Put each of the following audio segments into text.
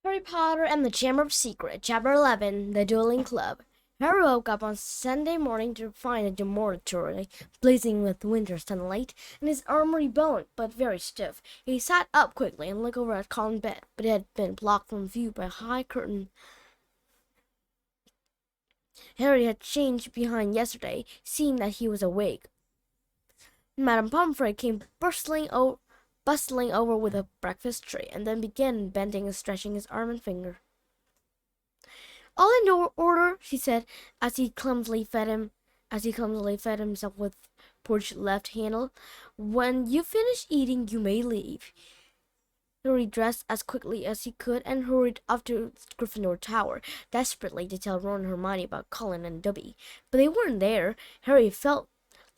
Harry Potter and the Chamber of Secrets, Chapter 11, The Dueling Club. Harry woke up on Sunday morning to find a dormitory blazing with winter sunlight, and his armory bone, but very stiff. He sat up quickly and looked over at Colin's bed, but it had been blocked from view by a high curtain. Harry had changed behind yesterday, seeing that he was awake. Madame Pomfrey came bustling over with a breakfast tray, and then began bending and stretching his arm and finger. "All in order," she said, as he clumsily fed himself with porch left handle. "When you finish eating, you may leave." Harry dressed as quickly as he could and hurried up to Gryffindor Tower, desperately to tell Ron and Hermione about Colin and Dobby. But they weren't there. Harry felt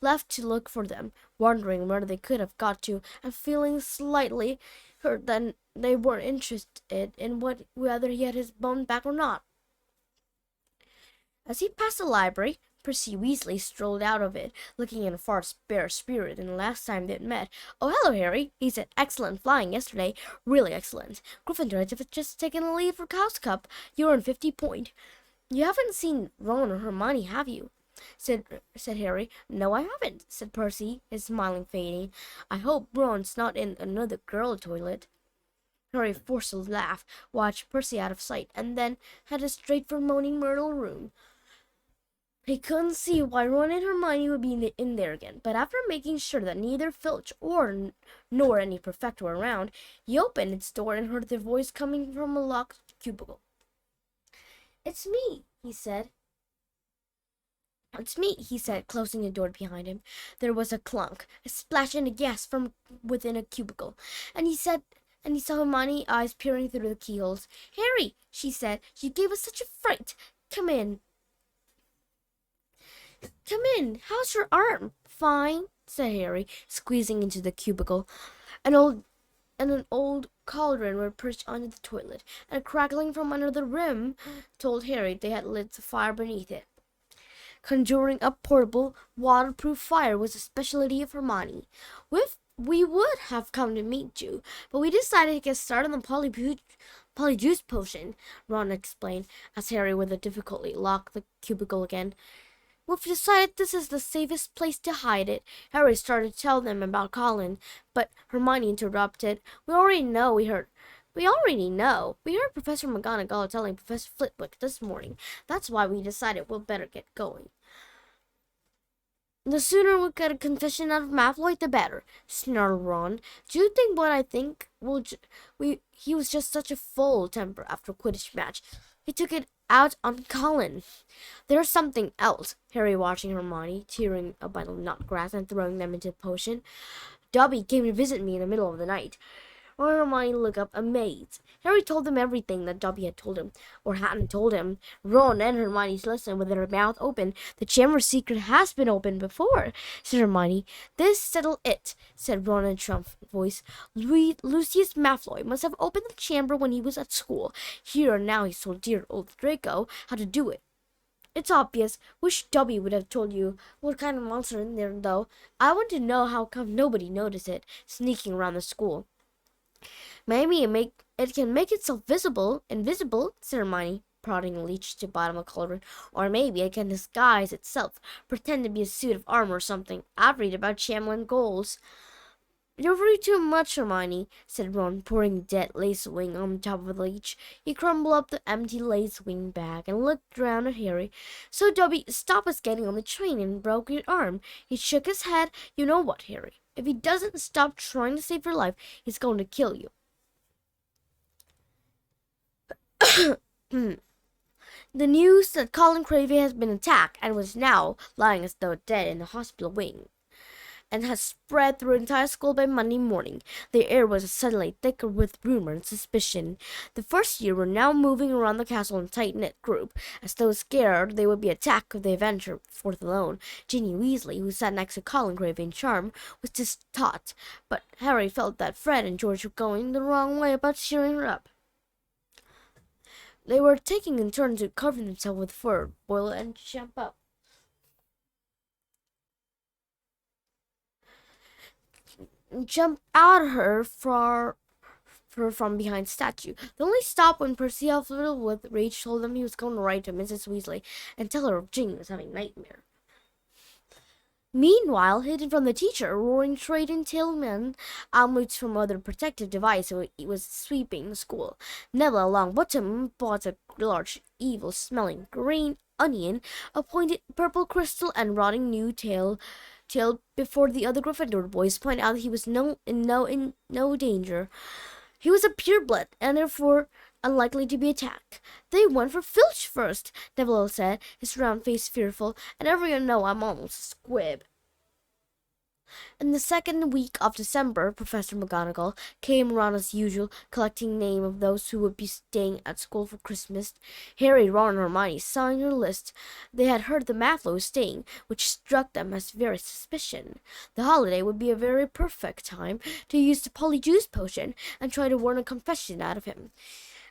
left to look for them, wondering where they could have got to, and feeling slightly hurt that they weren't interested in whether he had his bone back or not. As he passed the library, Percy Weasley strolled out of it, looking in a far better spirit than the last time they'd met. "Oh, hello, Harry," he said. "Excellent flying yesterday. Really excellent. Gryffindor has just taken a lead for House Cup. You're on 50 point. You haven't seen Ron or Hermione, have you?" said Harry. "No, I haven't," said Percy, his smiling fading. "I hope Ron's not in another girl toilet." Harry forced a laugh, watched Percy out of sight, and then headed straight for Moaning Myrtle room. He couldn't see why Ron and Hermione would be in there again, but after making sure that neither Filch nor any Perfecto were around, he opened its door and heard their voice coming from a locked cubicle. "It's me," he said. "It's me," he said, closing the door behind him. There was a clunk, a splash, and a gasp from within a cubicle, and he saw Hermione's eyes peering through the keyholes. "Harry," she said, "you gave us such a fright. Come in." "Come in. How's your arm?" "Fine," said Harry, squeezing into the cubicle. An old cauldron were perched under the toilet, and a crackling from under the rim told Harry they had lit the fire beneath it. Conjuring up portable, waterproof fire was a specialty of Hermione. We would have come to meet you, but we decided to get started on the polyjuice potion," Ron explained, as Harry with difficulty locked the cubicle again. "We've decided this is the safest place to hide it." Harry started to tell them about Colin, but Hermione interrupted. We already know. We heard Professor McGonagall telling Professor Flitwick this morning. That's why we decided we'll better get going." "The sooner we get a confession out of Malfoy, the better," snarled Ron. "Do you think what I think? He was just such a full temper after a Quidditch match. He took it out on Colin." "There's something else." Harry watching Hermione tearing a bundle of nut grass and throwing them into the potion. "Dobby came to visit me in the middle of the night." Ron and Hermione looked up amazed. Harry told them everything that Dobby had told him, or hadn't told him. Ron and Hermione listened with their mouth open. "The Chamber of Secrets has been opened before," said Hermione. "This settled it," said Ron in a triumphant voice. "Lucius Malfoy must have opened the chamber when he was at school. Here and now he's told dear old Draco how to do it. It's obvious. Wish Dobby would have told you what kind of monster in there, though. I want to know how come nobody noticed it, sneaking around the school." "Maybe it can make itself invisible," said Hermione, prodding a leech to the bottom of the cauldron. "Or maybe it can disguise itself, pretend to be a suit of armor or something. I've read about Chamberlain Goals." "You're reading too much, Hermione," said Ron, pouring a dead lace wing on top of the leech. He crumbled up the empty lace wing bag and looked round at Harry. "So Dobby stopped us getting on the train and broke your arm." He shook his head. "You know what, Harry? If he doesn't stop trying to save your life, he's going to kill you." The news that Colin Creevey has been attacked and was now lying as though dead in the hospital wing, and has spread through the entire school by Monday morning. The air was suddenly thicker with rumor and suspicion. The first year were now moving around the castle in a tight-knit group, as though scared they would be attacked if they ventured forth alone. Ginny Weasley, who sat next to Colin Creevey in charm, was distraught, but Harry felt that Fred and George were going the wrong way about cheering her up. They were taking in turns to cover themselves with fur, boil it, and jump out at her her from behind the statue. They only stopped when Percy, filled with rage, told them he was going to write to Mrs. Weasley and tell her Ginny was having a nightmare. Meanwhile, hidden from the teacher, roaring trade and tailmen, amulets from other protective device, so it was sweeping the school. Neville Longbottom bought a large, evil-smelling green onion, a pointed purple crystal, and rotting new tail before the other Gryffindor boys pointed out he was in no danger. He was a pureblood and therefore unlikely to be attacked. They went for Filch first, Neville said, his round face fearful, and everyone know I'm almost a squib. In the second week of December, Professor McGonagall came around as usual, collecting names of those who would be staying at school for Christmas. Harry, Ron, and Hermione signed her list. They had heard the Malfoy was staying, which struck them as very suspicious. The holiday would be a very perfect time to use the Polyjuice potion and try to warn a confession out of him.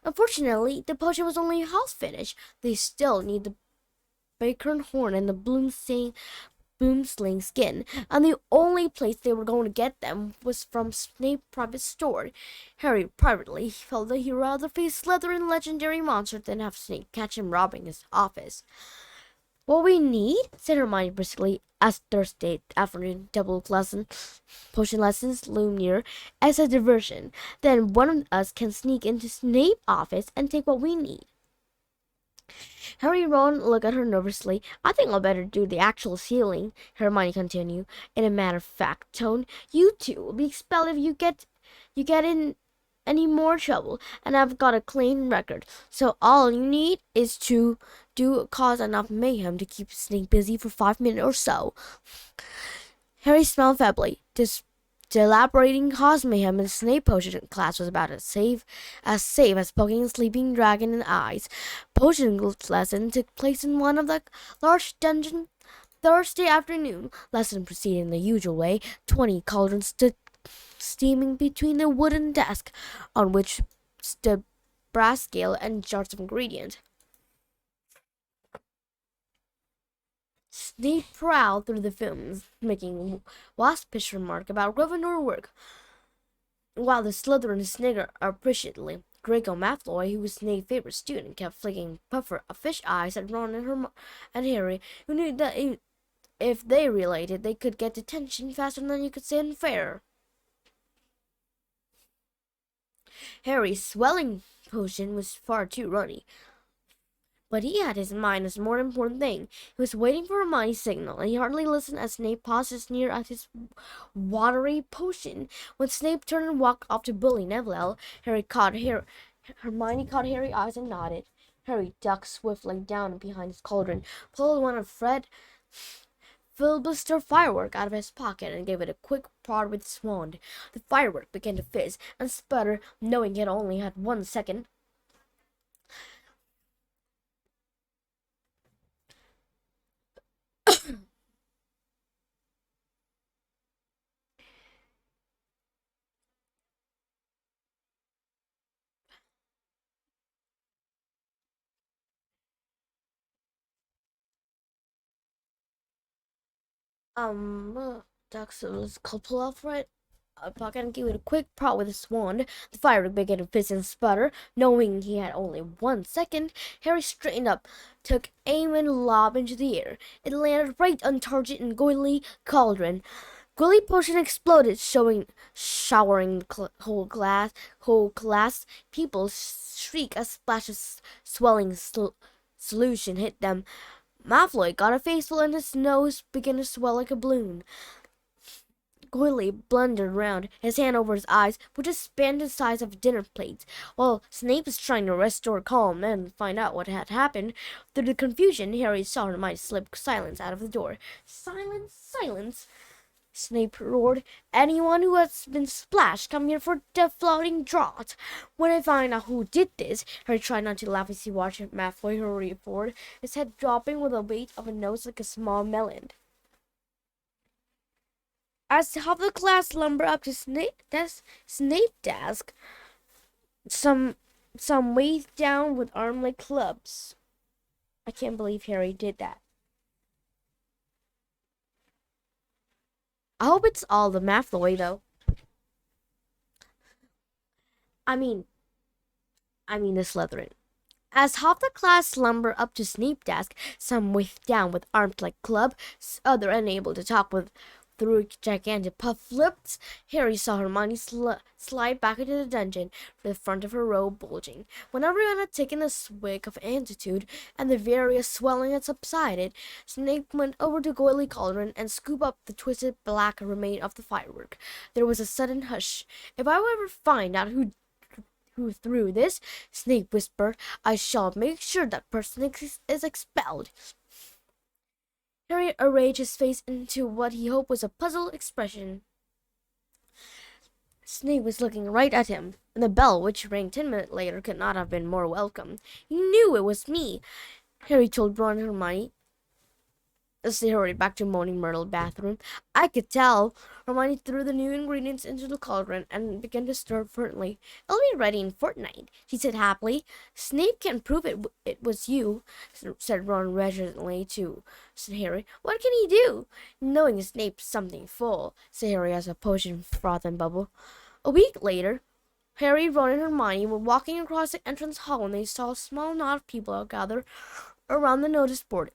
Unfortunately, the potion was only half finished. They still need the Acorn Horn and the Boomsling skin, and the only place they were going to get them was from Snape's private store. Harry privately felt that he'd rather face Slytherin legendary monster than have Snape catch him robbing his office. "What we need," said Hermione briskly, as Thursday afternoon potion lessons loomed near, "as a diversion. Then one of us can sneak into Snape's office and take what we need." Harry and Ron looked at her nervously. "I think I'll better do the actual sealing," Hermione continued, in a matter-of-fact tone. "You two will be expelled if you get in any more trouble, and I've got a clean record. So all you need is to cause enough mayhem to keep Snape busy for 5 minutes or so." Harry smiled feebly. The elaborating cause mayhem in the Snape potion class was about as safe as poking a sleeping dragon in the eyes. Potion lesson took place in one of the large dungeons Thursday afternoon. Lesson proceeded in the usual way. 20 cauldrons stood steaming between the wooden desk, on which stood brass scale and jars of ingredients. Snape prowled through the films, making waspish remark about Gryffindor work, while the Slytherin sniggered appreciatively. Draco Malfoy, who was Snape's favorite student, kept flicking puffer of fish eyes at Ron and Harry, who knew that if they related, they could get detention faster than you could say unfair. Harry's swelling potion was far too runny, but he had his mind as a more important thing. He was waiting for Hermione's signal, and he hardly listened as Snape paused to sneer at his watery potion. When Snape turned and walked off to bully Neville, Hermione caught Harry's eyes and nodded. Harry ducked swiftly down behind his cauldron, pulled one of Fred filibuster firework out of his pocket, and gave it a quick prod with his wand. The firework began to fizz and sputter, knowing he had only had 1 second. Dux was pull off right pocket and gave it a quick prod with his wand. The firework began to fizz and sputter. Knowing he had only 1 second, Harry straightened up, took aim, and lobbed into the air. It landed right on target in Goily Cauldron. Goily potion exploded, showering the whole class. People shrieked as splashes swelling solution hit them. Malfoy got a faceful and his nose began to swell like a balloon. Goily blundered round, his hand over his eyes, which expanded the size of dinner plates, while Snape was trying to restore calm and find out what had happened. Through the confusion, Harry saw Hermione slip silence out of the door. "Silence, silence!" Snape roared. "Anyone who has been splashed, come here for the floating draught." When I find out who did this, Harry tried not to laugh as he watched Malfoy hurry forward, his head dropping with the weight of a nose like a small melon. As half the class lumbered up to Snape's desk, some weighed down with arms like clubs. I can't believe Harry did that. I hope it's all the Malfoy, though. I mean, the Slytherin. As half the class slumber up to Snape's desk, some waif down with arms like club, other unable to talk with through gigantic puff lips, Harry saw Hermione slide back into the dungeon, the front of her robe bulging. When everyone had taken a swig of antidote and the various swelling had subsided, Snape went over to Goily Cauldron and scooped up the twisted black remain of the firework. There was a sudden hush. If I ever find out who threw this, Snape whispered, I shall make sure that person is expelled. Harry arranged his face into what he hoped was a puzzled expression. Snape was looking right at him, and the bell, which rang 10 minutes later, could not have been more welcome. You knew it was me, Harry told Ron and Hermione as they hurried back to Moaning Myrtle's bathroom. I could tell. Hermione threw the new ingredients into the cauldron and began to stir fervently. It'll be ready in a fortnight, she said happily. Snape can't prove it was you, said Ron resolutely to Harry. What can he do? Knowing Snape's something full, said Harry as a potion froth and bubble. A week later, Harry, Ron, and Hermione were walking across the entrance hall when they saw a small knot of people gathered around the notice board,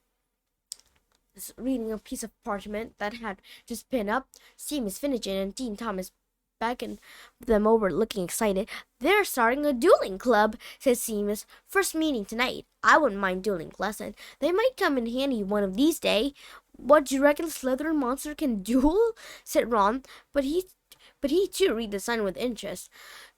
reading a piece of parchment that had just pinned up. Seamus Finnegan and Dean Thomas beckoned them over, looking excited. They're starting a dueling club, said Seamus. First meeting tonight. I wouldn't mind dueling lesson. They might come in handy one of these days. What do you reckon Slytherin monster can duel? Said Ron, but he too read the sign with interest.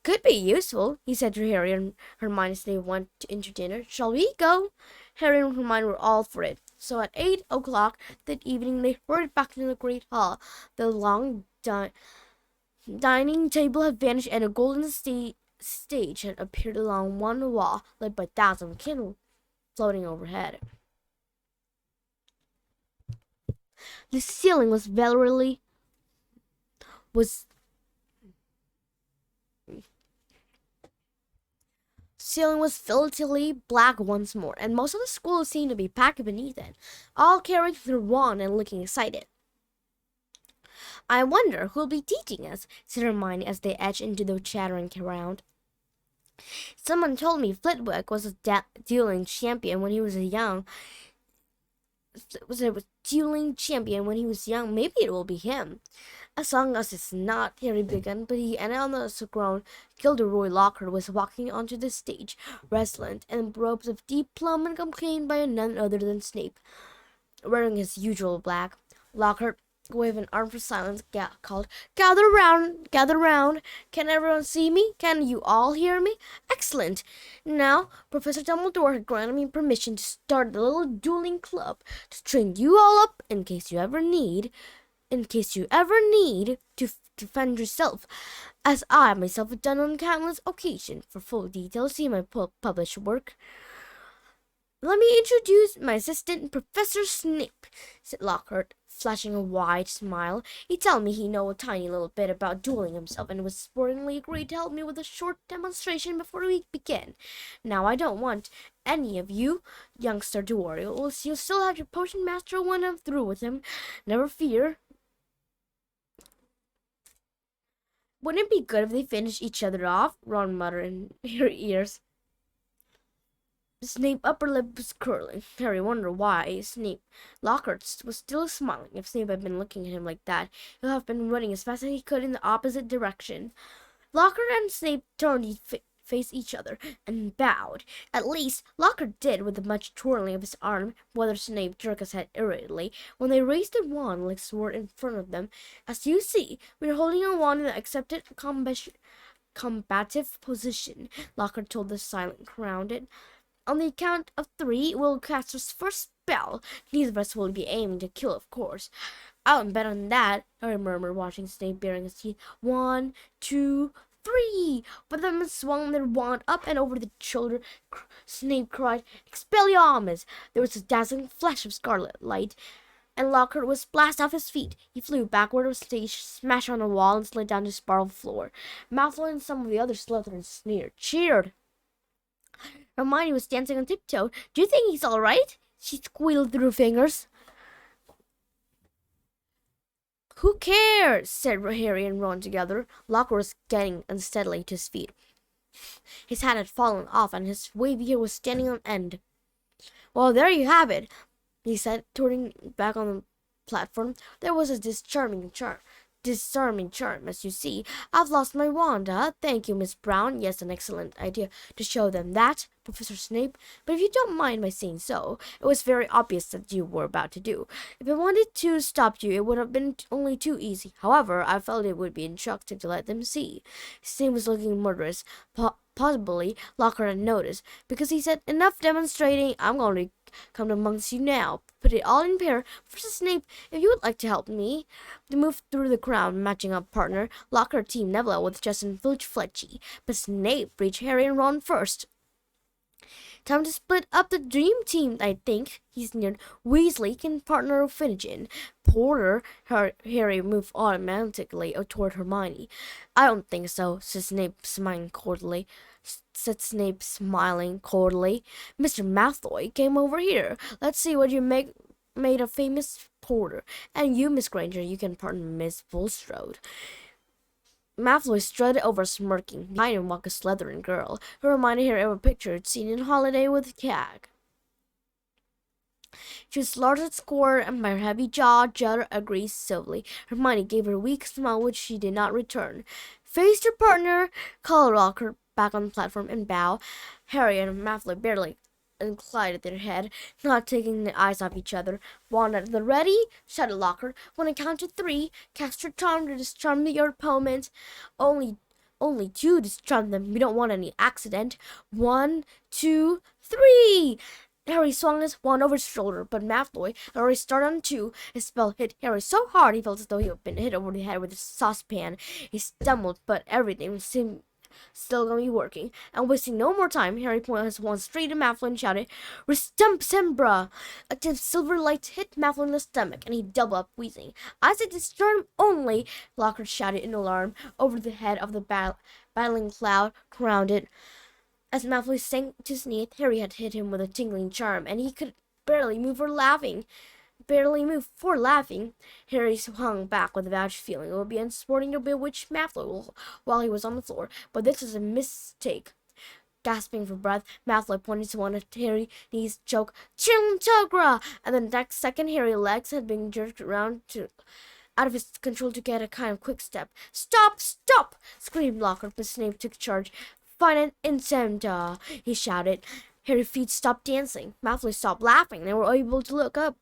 Could be useful, he said to Harry and Hermione as they went into dinner. Shall we go? Harry and Hermione were all for it. So at 8 o'clock that evening they hurried back to the great hall. The long dining table had vanished and a golden stage had appeared along one wall, lit by thousands of candles floating overhead. The ceiling was filthily black once more, and most of the school seemed to be packed beneath it, all carrying their wand and looking excited. I wonder who'll be teaching us, said Hermione as they edged into the chattering crowd. Someone told me Flitwick was a dueling champion when he was young. Maybe it will be him. As long as it's not, Harry began, but he announced a grown Gilderoy Lockhart was walking onto the stage, restless and robes of deep plum and accompanied by none other than Snape, wearing his usual black. Lockhart waved an arm for silence, called, Gather round. Can everyone see me? Can you all hear me? Excellent. Now, Professor Dumbledore had granted me permission to start a little dueling club to train you all up in case you ever need to defend yourself, as I myself have done on countless occasions. For full details, see my published work. Let me introduce my assistant, Professor Snape, said Lockhart, flashing a wide smile. He told me he knew a tiny little bit about dueling himself and was sportingly agreed to help me with a short demonstration before we begin. Now, I don't want any of you youngster to worry. You'll still have your potion master when I'm through with him. Never fear. Wouldn't it be good if they finished each other off? Ron muttered in her ears. Snape's upper lip was curling. Harry wondered why. Lockhart was still smiling. If Snape had been looking at him like that, he'd have been running as fast as he could in the opposite direction. Lockhart and Snape turned to face each other and bowed. At least, Lockhart did, with much twirling of his arm, whether Snape jerked his head irritably, when they raised the wand like sword in front of them. As you see, we are holding a wand in the accepted combative position, Lockhart told the silent crowd. On the count of 3, we'll cast our first spell. Neither of us will be aiming to kill, of course. I wouldn't bet on that, Harry murmured, watching Snape baring his teeth. 1, 2, 3! But them swung their wand up and over the shoulder. Snape cried, Expelliarmus! There was a dazzling flash of scarlet light, and Lockhart was blasted off his feet. He flew backward of the stage, smashed on a wall, and slid down to the sparkle floor. Malfoy and some of the other Slytherins cheered. Hermione was dancing on tiptoe. Do you think he's all right? She squealed through her fingers. Who cares? Said Harry and Ron together. Lockhart was getting unsteadily to his feet. His hat had fallen off and his wavy hair was standing on end. "Well, there you have it," he said, turning back on the platform. "There was a disarming charm, as you see. I've lost my wand, huh? Thank you, Miss Brown. Yes, an excellent idea to show them that, Professor Snape. But if you don't mind my saying so, it was very obvious that you were about to do. If I wanted to stop you, it would have been only too easy. However, I felt it would be instructive to let them see." Snape was looking murderous. Possibly Lockhart had noticed, because he said, "Enough demonstrating. I'm going to come amongst you now. Put it all in pair. Professor Snape, if you would like to help me to move through the crowd, matching up partner, Lockhart team Neville with Justin Fletchy. But Snape reached Harry and Ron first. "Time to split up the dream team, I think," he sneered. "Weasley can partner with Finnegan. Porter." Harry moved automatically toward Hermione. "I don't think so," said Snape, smiling coldly. "Mr. Malfoy came over here. Let's see what you made of famous Porter. And you, Miss Granger, you can partner Miss Bulstrode." Malfoy strutted over, smirking. Behind him walked a Slytherin girl, who reminded her of a picture he'd seen in Holiday with Cag. She was large and square, and by her heavy jaw jutted aggressively. Hermione gave her a weak smile, which she did not return. "Face your partner," called Lockhart back on the platform, and bow. Harry and Malfoy barely inclined their head, not taking their eyes off each other. "Wand at the ready," shouted Lockhart. "When I count to 3, cast your charm to disarm your opponent. Only 2 disarm them. We don't want any accident. 1, 2, 3. Harry swung his wand over his shoulder, but Malfoy had already started on 2. His spell hit Harry so hard he felt as though he had been hit over the head with a saucepan. He stumbled, but everything seemed still going to be working. And wasting no more time, Harry pointed his wand straight at Malfoy and shouted, "Restump Sembra!" A dim silver light hit Malfoy in the stomach, and he doubled up, wheezing. "I said disarm only!" Lockhart shouted in alarm over the head of the battling cloud around it. As Malfoy sank to his knees, Harry had hit him with a tingling charm, and he could barely move for laughing. Harry hung back with a vouch feeling. It would be unsporting to bewitch Malfoy while he was on the floor, but this is a mistake. Gasping for breath, Malfoy pointed to one of Harry's knees, choke, "Chimchagra!" And the next second, Harry's legs had been jerked around out of his control to get a kind of quick step. "Stop! Stop!" screamed Lockhart, but Snape took charge. "Find an incendia!" he shouted. Harry's feet stopped dancing. Malfoy stopped laughing. They were able to look up.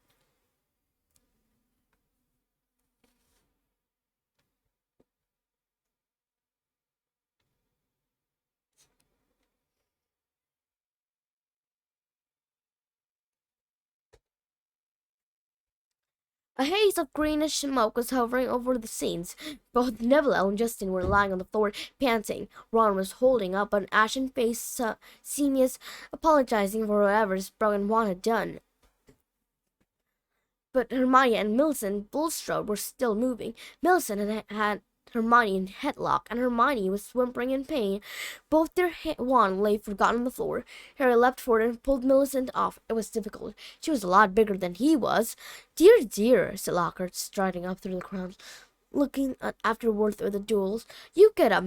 A haze of greenish smoke was hovering over the scenes. Both Neville and Justin were lying on the floor, panting. Ron was holding up an ashen face, Sirius, apologizing for whatever his broken wand had done. But Hermione and Millicent Bulstrode were still moving. Millicent had Hermione in headlock, and Hermione was whimpering in pain. Both their wand lay forgotten on the floor. Harry leapt forward and pulled Millicent off. It was difficult. She was a lot bigger than he was. "Dear, dear," said Lockhart, striding up through the crowd, looking afterward through the duels. "You get up,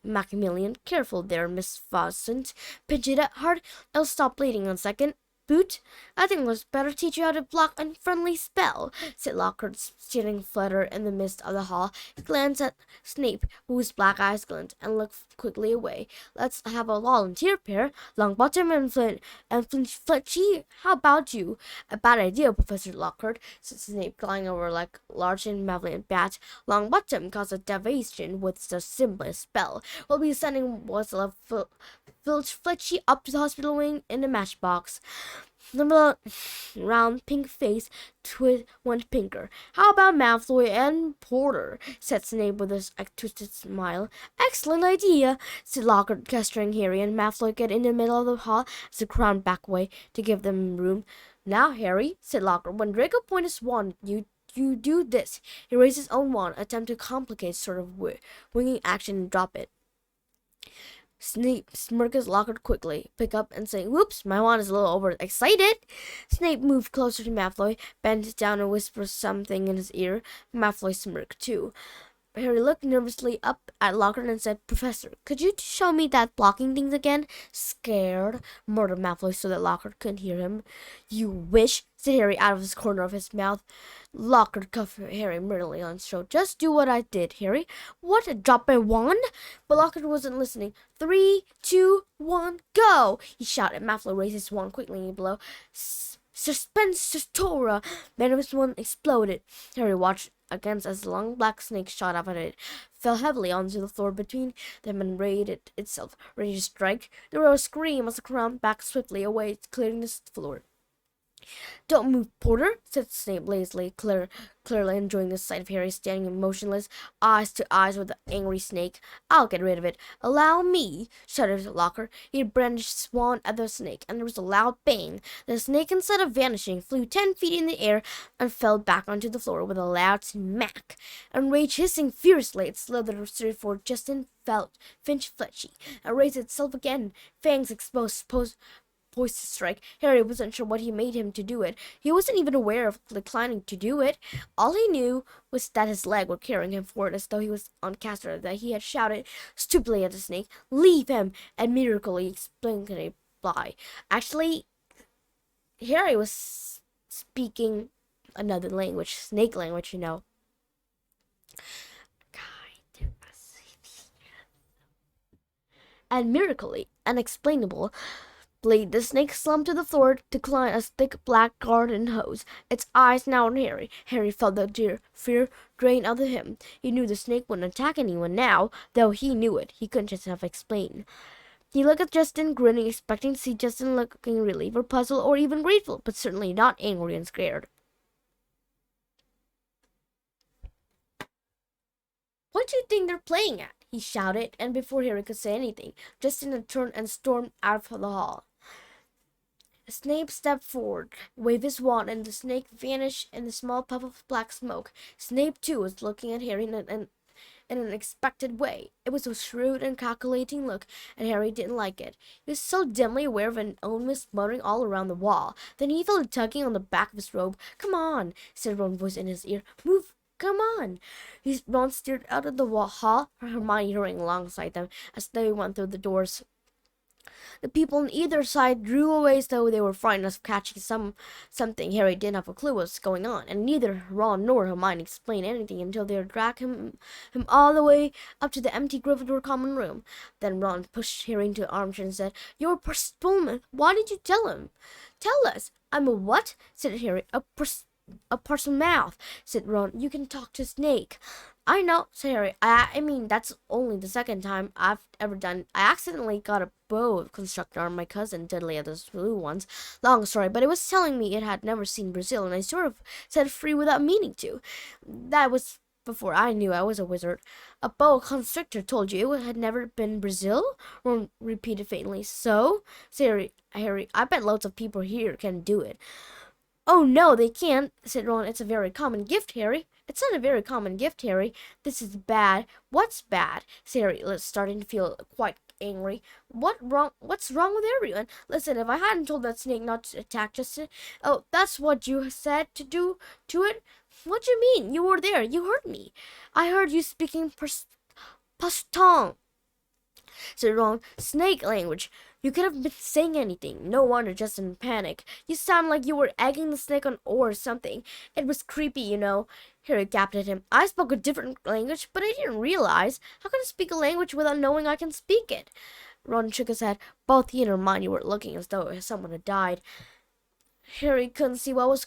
Macmillan. Careful there, Miss Fawcett. Pinch it hard. It'll stop bleeding in a second. Boot, I think let's better teach you how to block a friendly spell," said Lockhart, stealing flutter in the midst of the hall. He glanced at Snape, whose black eyes glint, and looked quickly away. "Let's have a volunteer pair. Longbottom and Fletchy. How about you?" "A bad idea, Professor Lockhart," said Snape, gliding over like a large and malevolent bat. "Longbottom caused a devastation with the simplest spell. We'll be sending Fletchy up to the hospital wing in a matchbox." The round pink face went pinker. "How about Malfoy and Porter?" said Snape with a twisted smile. "Excellent idea," said Lockhart, gesturing Harry and Malfoy get in the middle of the hall as the crowd back away to give them room. "Now, Harry," said Lockhart, "when Draco points his wand, you do this." He raised his own wand, attempt to complicate sort of winging action, and drop it. Snape smirked as Lockhart quickly pick up and say, "Whoops, my wand is a little overexcited." Snape moved closer to Malfoy, bent down and whispered something in his ear. Malfoy smirked too. Harry looked nervously up at Lockhart and said, Professor, could you show me that blocking thing again? Scared, murmured Malfoy so that Lockhart couldn't hear him. You wish, said Harry out of his corner of his mouth. Lockhart cuffed Harry murderly on his throat. Just do what I did, Harry. What? Drop my wand? But Lockhart wasn't listening. 3, 2, 1, go! He shouted. Malfoy raised his wand quickly below. Suspense Torah! Venomous one exploded. Harry watched against as the long black snake shot up at it, fell heavily onto the floor between them and raised itself, ready to strike. There was a scream as the crown backed swiftly away, clearing the floor. Don't move, Porter, said Snape lazily, clearly enjoying the sight of Harry standing motionless, eyes to eyes with the angry snake. I'll get rid of it. Allow me, shuddered Lockhart. He brandished his wand at the snake, and there was a loud bang. The snake, instead of vanishing, flew 10 feet in the air and fell back onto the floor with a loud smack. Enraged, hissing fiercely, it slithered straight for Justin Finch Fletchy, and raised itself again, fangs exposed, poised to strike. Harry wasn't sure what he made him to do it. He wasn't even aware of declining to do it. All he knew was that his leg was carrying him forward as though he was on caster, that he had shouted stupidly at the snake, "Leave him!" and miraculously explained a reply. Actually, Harry was speaking another language, snake language, you know. And miraculously, unexplainable, the snake slumped to the floor to climb a thick black garden hose, its eyes now on Harry. Harry felt the fear drain out of him. He knew the snake wouldn't attack anyone now, though he knew it. He couldn't just have explained. He looked at Justin, grinning, expecting to see Justin looking relieved or puzzled or even grateful, but certainly not angry and scared. What do you think they're playing at? He shouted, and before Harry could say anything, Justin had turned and stormed out of the hall. Snape stepped forward, waved his wand, and the snake vanished in a small puff of black smoke. Snape, too, was looking at Harry in an unexpected way. It was a shrewd and calculating look, and Harry didn't like it. He was so dimly aware of an ominous muttering all around the wall. Then he felt a tugging on the back of his robe. "Come on," said Ron's voice in his ear. "Move. Come on." Ron steered out of the hall, Hermione hurrying alongside them as they went through the doors. The people on either side drew away as though they were frightened of catching something. Harry didn't have a clue what was going on, and neither Ron nor Hermione explained anything until they had dragged him all the way up to the empty Gryffindor common room. Then Ron pushed Harry into an armchair and said, "You're Pullman. Why did you tell him?" "Tell us." "I'm a what?" said Harry. A parcel mouth," said Ron. "You can talk to Snake." "I know," said Harry. I mean, that's only the second time I've ever done. I accidentally got a bow constructor on my cousin Dudley at those blue ones. Long story, but it was telling me it had never seen Brazil, and I sort of set it free without meaning to. That was before I knew I was a wizard." "A boa constrictor told you it had never been Brazil?" Ron repeated faintly. "So?" said Harry. "I bet loads of people here can do it." "Oh, no, they can't," said Ron. "It's a very common gift, Harry." "It's not a very common gift, Harry. This is bad." "What's bad?" said Harry, starting to feel quite angry. What's wrong with everyone? Listen, if I hadn't told that snake not to attack Justin... "Oh, that's what you said to do to it?" "What do you mean? You were there. You heard me." "I heard you speaking Pashtun," said Ron. "Snake language. You could have been saying anything. No wonder Justin panicked. You sound like you were egging the snake on or something. It was creepy, you know." Harry gaped at him. "I spoke a different language, but I didn't realize. How can I speak a language without knowing I can speak it?" Ron shook his head. Both he and Hermione were looking as though someone had died. Harry couldn't see what was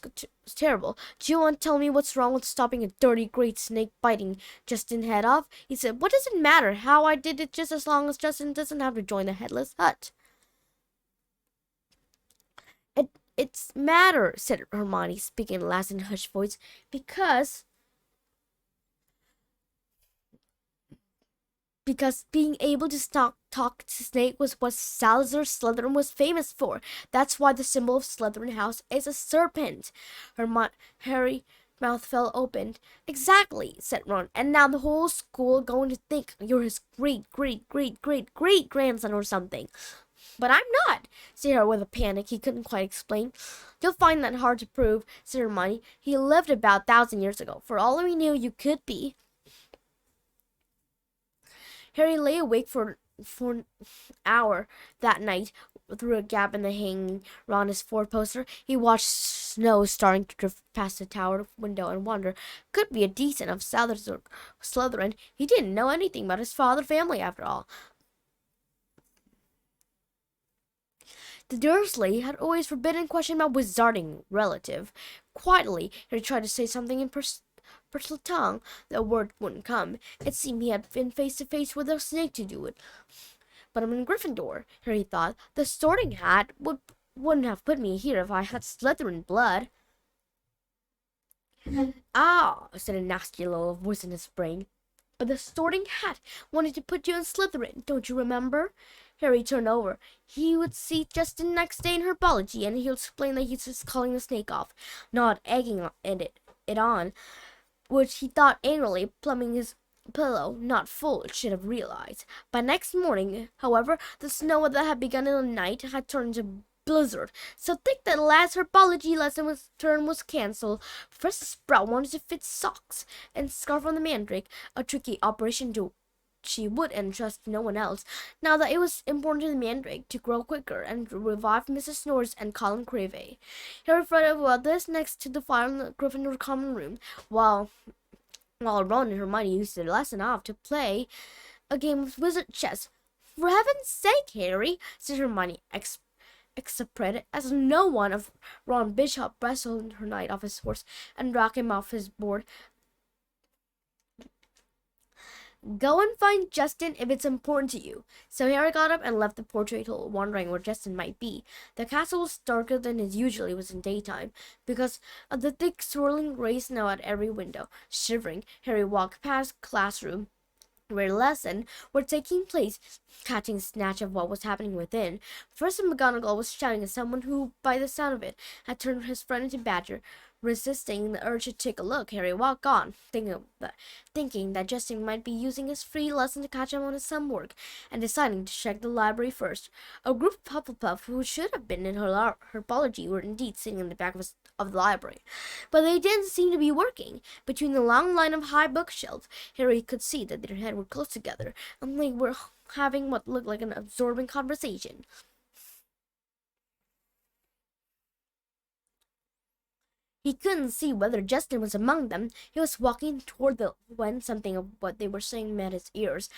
terrible. "Do you want to tell me what's wrong with stopping a dirty great snake biting Justin's head off?" he said. "What does it matter how I did it, just as long as Justin doesn't have to join the headless hut?" It's matter," said Hermione, speaking last in a hushed voice, because being able to talk to Snake was what Salazar Slytherin was famous for. That's why the symbol of Slytherin house is a serpent. Harry's mouth fell open. "Exactly," said Ron. "And now the whole school going to think you're his great grandson or something." "But I'm not," said Harry with a panic he couldn't quite explain. "You'll find that hard to prove," said Hermione. "He lived about 1,000 years ago. For all we knew, you could be." Harry lay awake for an hour that night. Through a gap in the hanging around his four-poster, he watched snow starting to drift past the tower window and wondered, could be a descendant of Slytherin. He didn't know anything about his father family after all. The Dursley had always forbidden question about wizarding relative. Quietly, he tried to say something in personal tongue. The word wouldn't come. It seemed he had been face to face with a snake to do it. But I'm in Gryffindor, Harry thought. The Sorting Hat wouldn't have put me here if I had Slytherin blood. Ah, said a nasty little voice in his brain. But the Sorting Hat wanted to put you in Slytherin, don't you remember? Harry turned over. He would see Justin next day in herbology, and he'll explain that he's just calling the snake off, not egging it on, which he thought angrily, plumbing his pillow, not full, should have realized. By next morning, however, the snow that had begun in the night had turned into blizzard, so thick that the last herbology turn was cancelled. Professor Sprout wanted to fit socks and scarf on the mandrake, a tricky operation she would entrust no one else, now that it was important to the mandrake to grow quicker and revive Mrs. Norris and Colin Creevey. Harry fretted about this next to the fire in the Gryffindor common room, while Ron and Hermione used their lesson off to play a game of wizard chess. For heaven's sake, Harry, said Hermione, exasperated, as no one of Ron Bishop wrestled her knight off his horse and dragged him off his board. Go and find Justin if it's important to you. So Harry got up and left the portrait hole, wondering where Justin might be. The castle was darker than it usually was in daytime, because of the thick swirling rays now at every window. Shivering, Harry walked past classroom where lessons were taking place, catching a snatch of what was happening within. Professor McGonagall was shouting at someone who, by the sound of it, had turned his friend into Badger. Resisting the urge to take a look, Harry walked on, thinking that Justin might be using his free lesson to catch him on his some work, and deciding to check the library first. A group of Hufflepuff who should have been in herbology were indeed sitting in the back of the library, but they didn't seem to be working. Between the long line of high bookshelves, Harry could see that their heads were close together, and they were having what looked like an absorbing conversation. He couldn't see whether Justin was among them. He was walking toward them when something of what they were saying met his ears,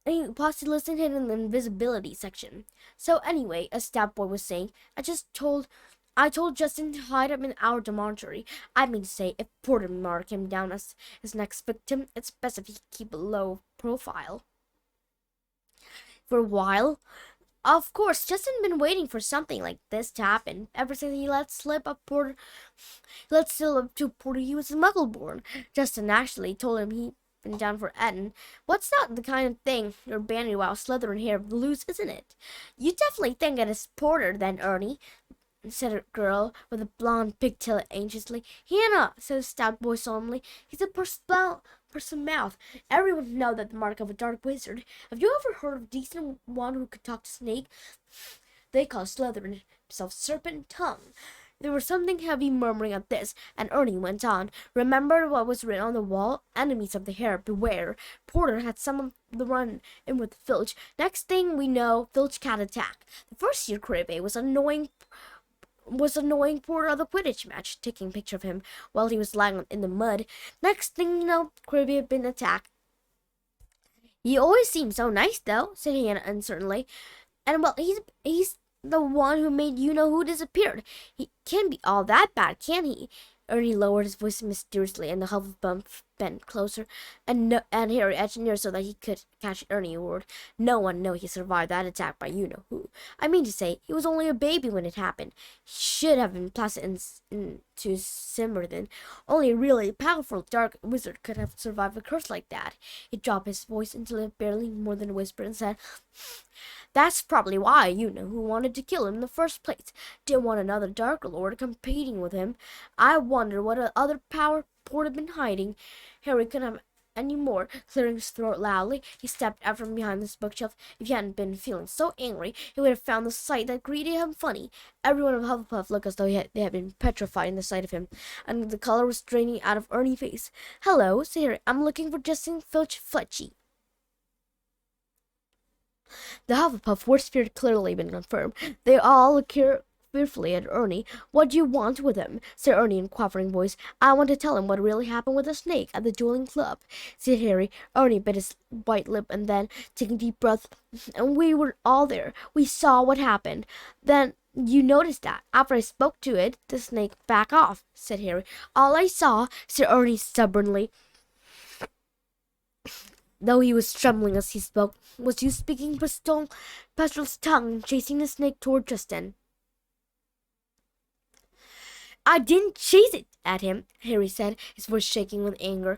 and he paused to listen in the invisibility section. So anyway, a stout boy was saying, I told Justin to hide him in our dormitory. I mean to say, if Porter marked him down as his next victim, it's best if he keep a low profile. For a while, of course, Justin had been waiting for something like this to happen ever since he let slip to Porter he was a Muggle-born. Justin actually told him he'd been down for Eton. What's not the kind of thing your bandy while Slytherin hair blues, isn't it? You definitely think it is Porter, then, Ernie, said a girl with a blonde pigtail anxiously. Hannah, said a stout boy solemnly. He's a person mouth. Everyone know that the mark of a dark wizard. Have you ever heard of a decent one who could talk to snake? They call Slytherin himself Serpent Tongue. There was something heavy murmuring at this, and Ernie went on. Remember what was written on the wall? Enemies of the hair, beware. Porter had some of the run in with Filch. Next thing we know, Filch can't attack. The first year Creevey was annoying Porter of the Quidditch match, taking a picture of him while he was lying in the mud. Next thing you know, Creevey had been attacked. He always seemed so nice, though, said Hannah uncertainly. And well, he's the one who made you-know-who disappeared. He can't be all that bad, can he? Ernie lowered his voice mysteriously, and the Hufflepuff bent closer, and Harry edged near so that he could catch Ernie's word. No one knew he survived that attack by you-know-who. I mean to say, he was only a baby when it happened. He should have been placid to simmer then. Only a really powerful dark wizard could have survived a curse like that. He dropped his voice until it barely more than a whisper and said, that's probably why you-know-who wanted to kill him in the first place. Didn't want another Dark Lord competing with him. I wonder what other power Porter had been hiding. Harry couldn't have any more. Clearing his throat loudly, he stepped out from behind this bookshelf. If he hadn't been feeling so angry, he would have found the sight that greeted him funny. Everyone of Hufflepuff looked as though they had been petrified in the sight of him, and the color was draining out of Ernie's face. Hello, said Harry. I'm looking for Justin Filch Fletchy. The Hufflepuff word spirit clearly been confirmed. They all look fearfully at Ernie. "What do you want with him?" said Ernie in a quavering voice. "I want to tell him what really happened with the snake at the dueling club," said Harry. Ernie bit his white lip and then, taking a deep breath, "And we were all there. We saw what happened." "Then you noticed that, after I spoke to it, the snake back off," said Harry. "All I saw," said Ernie stubbornly, though he was trembling as he spoke, "was you speaking Pastel's tongue, chasing the snake toward Justin." "I didn't chase it at him," Harry said, his voice shaking with anger.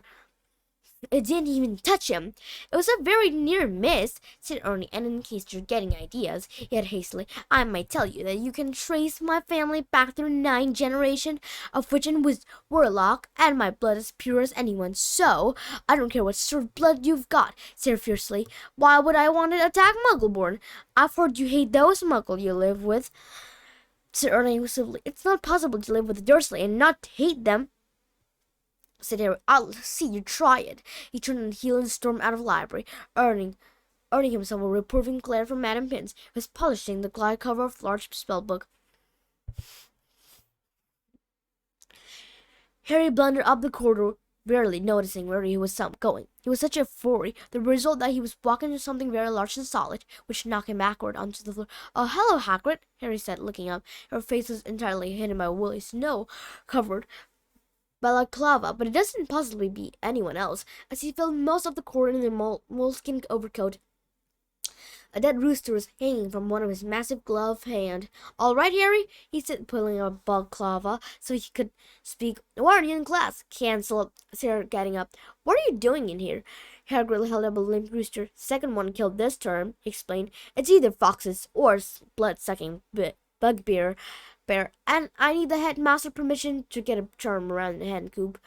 "It didn't even touch him." "It was a very near miss," said Ernie, "and in case you're getting ideas," he added hastily, "I might tell you that you can trace my family back through 9 generations of witch and warlock, and my blood is pure as anyone's. So, I don't care what sort of blood you've got," said fiercely. "Why would I want to attack Muggleborn? I've heard you hate those Muggle you live with," said Ernie aggressively. "It's not possible to live with Dursley and not hate them," said Harry. "I'll see you try it." He turned on heel and stormed out of the library, earning himself a reproving glare from Madame Pince, who was polishing the glide cover of a large spell book. Harry blundered up the corridor, barely noticing where he was going. He was such a fury, the result that he was walking into something very large and solid, which knocked him backward onto the floor. "Oh, hello, Hagrid," Harry said, looking up. Her face was entirely hidden by woolly snow, covered balaclava, but it doesn't possibly be anyone else, as he filled most of the corridor in a moleskin overcoat. A dead rooster was hanging from one of his massive gloved hand. "All right, Harry," he said, pulling a balaclava so he could speak. "Why aren't you in class?" "Cancel," Sarah getting up. "What are you doing in here?" Hagrid held up a limp rooster. "Second one killed this term," he explained. "It's either foxes or blood-sucking bugbear bear, and I need the headmaster permission to get a charm around the hen coop."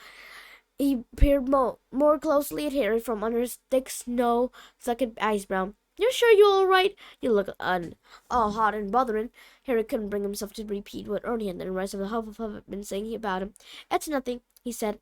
He peered more closely at Harry from under his thick snow-sucked eyebrow. "You're sure you're all right? You look all hot and bothering." Harry couldn't bring himself to repeat what Ernie and the rest of the Hufflepuff had been saying about him. "It's nothing," he said.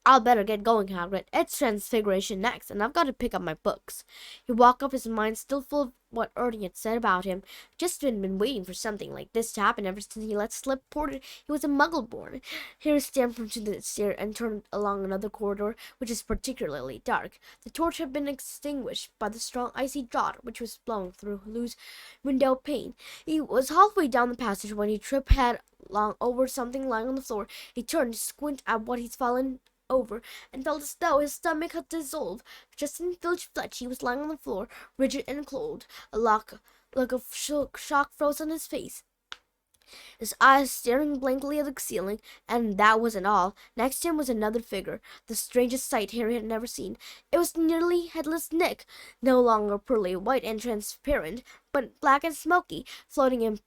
"I'll better get going, Hagrid. It's Transfiguration next, and I've got to pick up my books." He walked up, his mind still full of what Ernie had said about him. Justin had been waiting for something like this to happen ever since he let slip Porter he was a Muggle-born. Harry stamped into the stair and turned along another corridor, which was particularly dark. The torch had been extinguished by the strong icy draught which was blowing through loose window pane. He was halfway down the passage when he tripped headlong over something lying on the floor. He turned to squint at what he'd fallen over, and felt as though his stomach had dissolved. Justin Filch, he was lying on the floor, rigid and cold, a look of shock froze on his face, his eyes staring blankly at the ceiling. And that wasn't all. Next to him was another figure, the strangest sight Harry had never seen. It was nearly headless Nick, no longer pearly white and transparent, but black and smoky, floating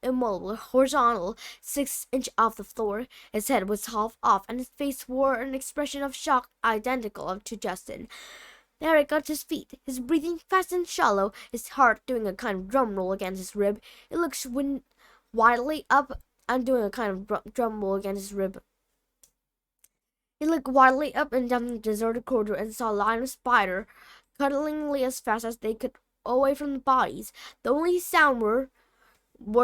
immobile, horizontal, 6 inches off the floor. His head was half off, and his face wore an expression of shock identical to Justin. Harry got to his feet, his breathing fast and shallow, his heart doing a kind of drum roll against his rib. It looked wildly up and doing a kind of drum roll against his rib. He looked wildly up and down the deserted corridor and saw a line of spiders cuddling as fast as they could away from the bodies. The only sound were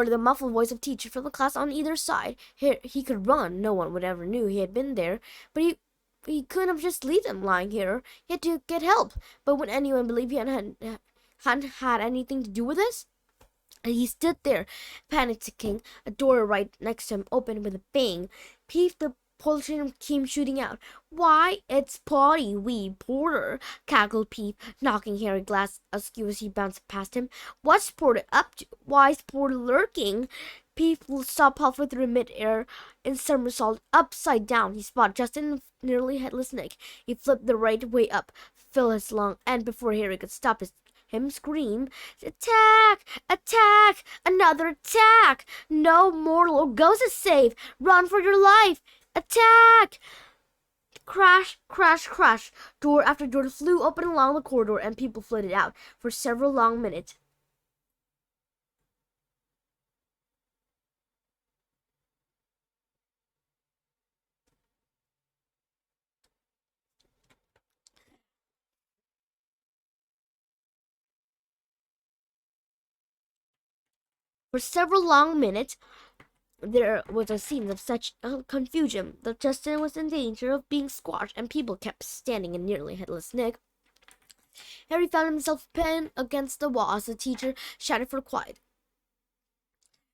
the muffled voice of teachers from the class on either side. He could run. No one would ever knew he had been there, but he couldn't have just leave them lying here. He had to get help. But would anyone believe he hadn't had anything to do with this? And he stood there, panicking. A door right next to him opened with a bang. Peef the politician came shooting out. "Why, it's Potty Wee Porter," cackled Peef, knocking Harry Glass askew as he bounced past him. "What's Porter up to? Why's Porter lurking?" Peef stopped halfway through mid-air and somersault upside down. He spotted Justin, nearly headless Nick. He flipped the right way up, filled his lung, and before Harry could stop him scream, "Attack! Attack! Another attack! No mortal or ghost is safe! Run for your life! Attack!" Crash, crash, crash. Door after door flew open along the corridor, and people flitted out for several long minutes. For several long minutes, there was a scene of such confusion that Justin was in danger of being squashed, and people kept standing in nearly headless Nick. Harry found himself pinned against the wall as the teacher shouted for quiet.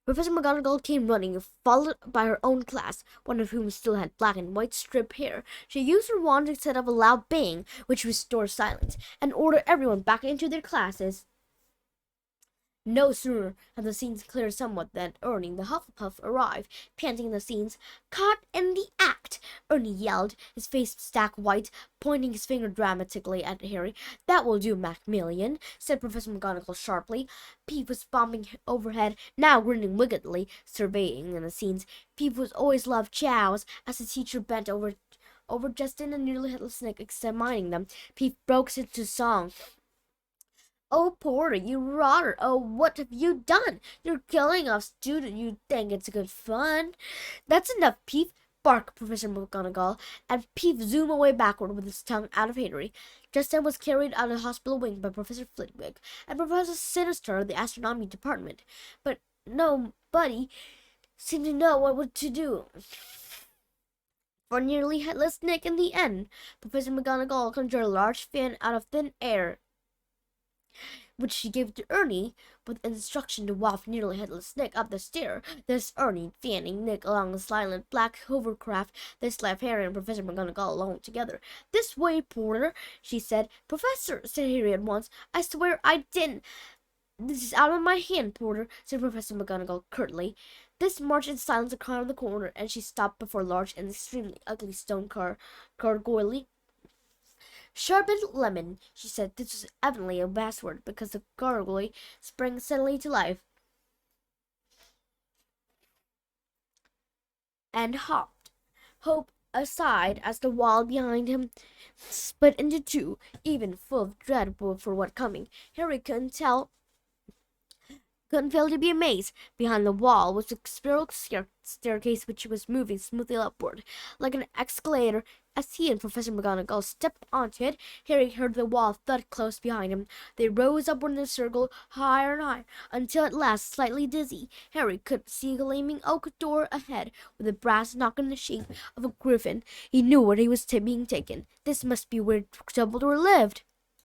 Professor McGonagall came running, followed by her own class, one of whom still had black and white strip hair. She used her wand to set up a loud bang, which restored silence, and ordered everyone back into their classes. No sooner had the scenes cleared somewhat than Ernie the Hufflepuff arrived, panting in the scenes. "Caught in the act!" Ernie yelled, his face stack white, pointing his finger dramatically at Harry. "That will do, Macmillan," said Professor McGonagall sharply. Pete was bombing overhead, now grinning wickedly, surveying the scenes. Pete was always loved chows. As the teacher bent over Justin and nearly headless Nick, examining them, Pete broke into song. "Oh, Porter, you rotter! Oh, what have you done? You're killing us, student. You think it's good fun?" "That's enough, Peef," barked Professor McGonagall, and Peef zoomed away backward with his tongue out of Harry. Justin was carried out of the hospital wing by Professor Flitwick and Professor Sinister of the astronomy department, but nobody seemed to know what to do. For nearly headless Nick in the end, Professor McGonagall conjured a large fan out of thin air, which she gave to Ernie, with instruction to waft nearly headless Nick up the stair. Thus Ernie fanning Nick along the silent black hovercraft. This left Harry and Professor McGonagall alone together. "This way, Porter," she said. "Professor," said Harry at once. "I swear I didn't." "This is out of my hand, Porter," said Professor McGonagall curtly. This marched in silence around the corner, and she stopped before a large and extremely ugly stone gargoyle. "Sharpened lemon," she said. This was evidently a password, because the gargoyle sprang suddenly to life and hopped Hope aside as the wall behind him split into two, even full of dread for what coming. Harry couldn't fail to be amazed. Behind the wall was a spiral staircase which was moving smoothly upward, like an escalator. As he and Professor McGonagall stepped onto it, Harry heard the wall thud close behind him. They rose upward in a circle, higher and higher, until at last, slightly dizzy, Harry could see a gleaming oak door ahead, with a brass knocker in the shape of a griffin. He knew where he was being taken. This must be where Dumbledore lived.